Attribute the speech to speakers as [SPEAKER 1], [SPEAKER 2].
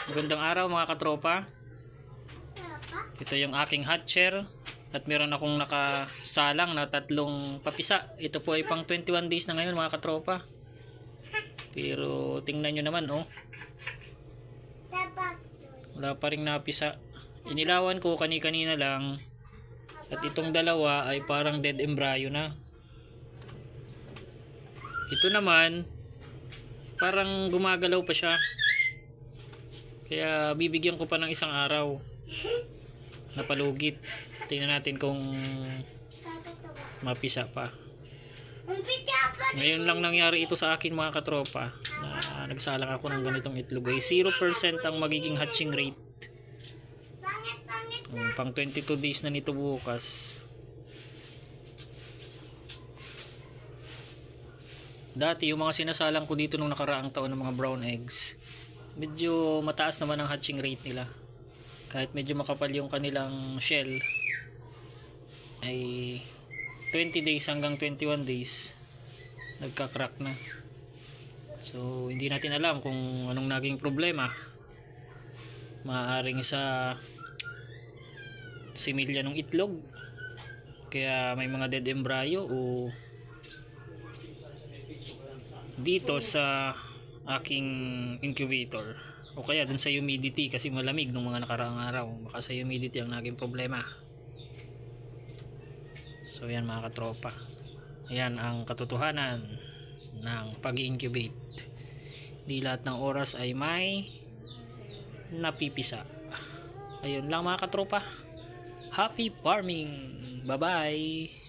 [SPEAKER 1] Magandang araw mga katropa. Ito yung aking hatcher at meron akong nakasalang na 3 papisa. Ito po ay pang 21 days na ngayon mga katropa. Pero tingnan nyo naman oh. Wala pa ring napisa. Inilawan ko kani-kanina lang. At itong dalawa ay parang dead embryo na. Ito naman parang gumagalaw pa siya. Kaya bibigyan ko pa ng isang araw na palugit. Tingnan natin kung mapisa pa. Ngayon lang nangyari ito sa akin mga katropa, na nagsalang ako ng ganitong itlog. 0% ang magiging hatching rate. Pang 22 days na nito bukas. Dati yung mga sinasalang ko dito nung nakaraang taon ng mga brown eggs, medyo mataas naman ang hatching rate nila. Kahit medyo makapal yung kanilang shell, ay 20 days hanggang 21 days nagka-crack na. So hindi natin alam kung anong naging problema. Maaaring sa similya ng itlog, kaya may mga dead embryo, o dito sa aking incubator, o kaya dun sa humidity kasi malamig nung mga nakaraang araw. Baka sa humidity ang naging problema. So yan mga katropa, yan ang katotohanan ng pag-incubate. Di lahat ng oras ay may napipisa. Ayun lang mga katropa. Happy farming! Bye bye!